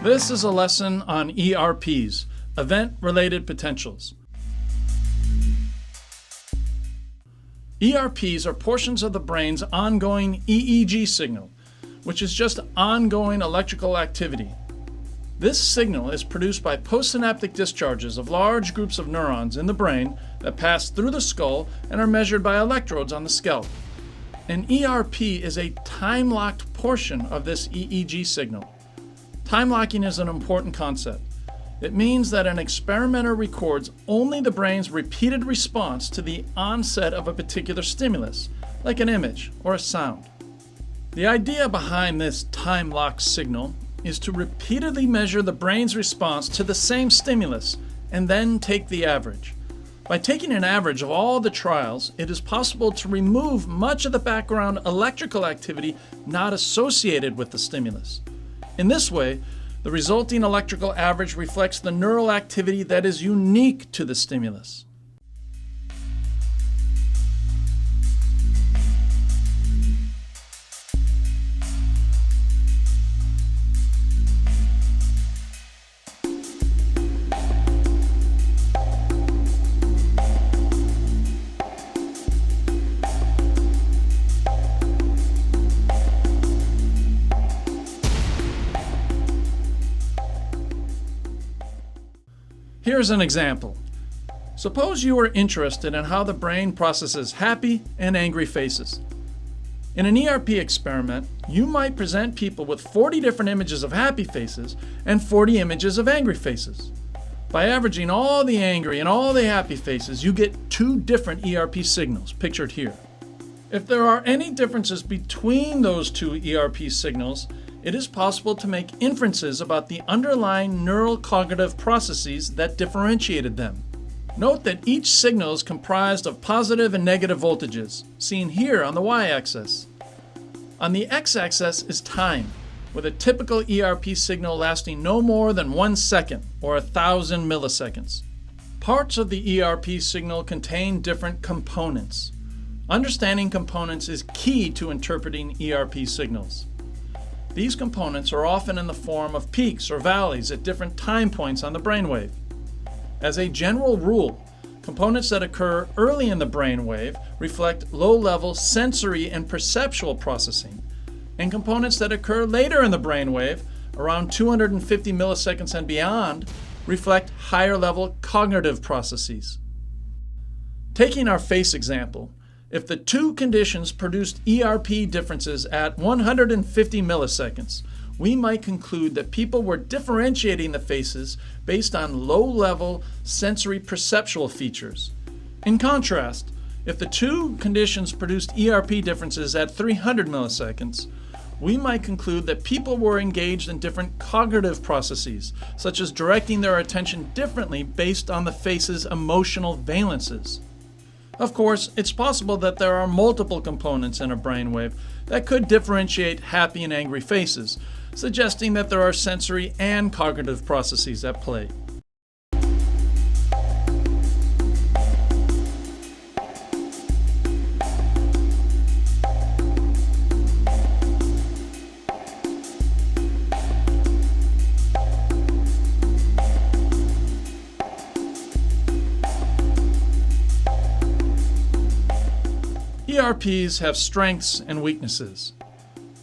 This is a lesson on ERPs, event-related potentials. ERPs are portions of the brain's ongoing EEG signal, which is just ongoing electrical activity. This signal is produced by postsynaptic discharges of large groups of neurons in the brain that pass through the skull and are measured by electrodes on the scalp. An ERP is a time-locked portion of this EEG signal. Time locking is an important concept. It means that an experimenter records only the brain's repeated response to the onset of a particular stimulus, like an image or a sound. The idea behind this time-locked signal is to repeatedly measure the brain's response to the same stimulus and then take the average. By taking an average of all the trials, it is possible to remove much of the background electrical activity not associated with the stimulus. In this way, the resulting electrical average reflects the neural activity that is unique to the stimulus. Here's an example. Suppose you are interested in how the brain processes happy and angry faces. In an ERP experiment, you might present people with 40 different images of happy faces and 40 images of angry faces. By averaging all the angry and all the happy faces, you get two different ERP signals, pictured here. If there are any differences between those two ERP signals, it is possible to make inferences about the underlying neural cognitive processes that differentiated them. Note that each signal is comprised of positive and negative voltages, seen here on the y-axis. On the x-axis is time, with a typical ERP signal lasting no more than 1 second, or 1,000 milliseconds. Parts of the ERP signal contain different components. Understanding components is key to interpreting ERP signals. These components are often in the form of peaks or valleys at different time points on the brainwave. As a general rule, components that occur early in the brainwave reflect low-level sensory and perceptual processing, and components that occur later in the brainwave, around 250 milliseconds and beyond, reflect higher-level cognitive processes. Taking our face example, if the two conditions produced ERP differences at 150 milliseconds, we might conclude that people were differentiating the faces based on low-level sensory perceptual features. In contrast, if the two conditions produced ERP differences at 300 milliseconds, we might conclude that people were engaged in different cognitive processes, such as directing their attention differently based on the face's emotional valences. Of course, it's possible that there are multiple components in a brainwave that could differentiate happy and angry faces, suggesting that there are sensory and cognitive processes at play. ERPs have strengths and weaknesses.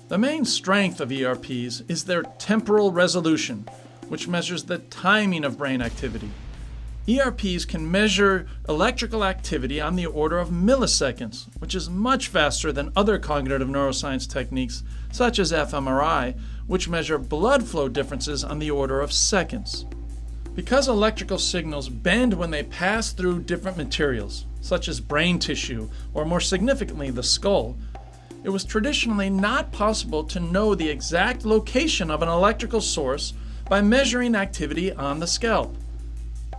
The main strength of ERPs is their temporal resolution, which measures the timing of brain activity. ERPs can measure electrical activity on the order of milliseconds, which is much faster than other cognitive neuroscience techniques, such as fMRI, which measure blood flow differences on the order of seconds. Because electrical signals bend when they pass through different materials, such as brain tissue, or more significantly, the skull, it was traditionally not possible to know the exact location of an electrical source by measuring activity on the scalp.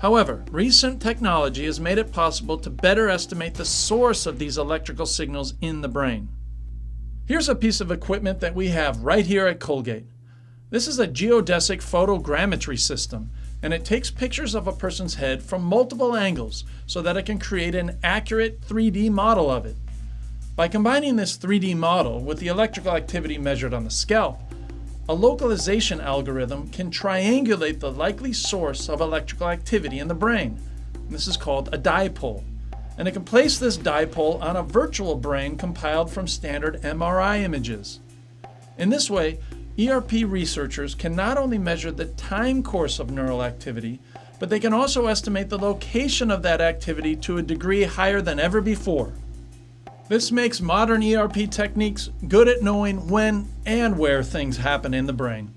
However, recent technology has made it possible to better estimate the source of these electrical signals in the brain. Here's a piece of equipment that we have right here at Colgate. This is a geodesic photogrammetry system, and it takes pictures of a person's head from multiple angles so that it can create an accurate 3D model of it. By combining this 3D model with the electrical activity measured on the scalp, a localization algorithm can triangulate the likely source of electrical activity in the brain. This is called a dipole. And it can place this dipole on a virtual brain compiled from standard MRI images. In this way, ERP researchers can not only measure the time course of neural activity, but they can also estimate the location of that activity to a degree higher than ever before. This makes modern ERP techniques good at knowing when and where things happen in the brain.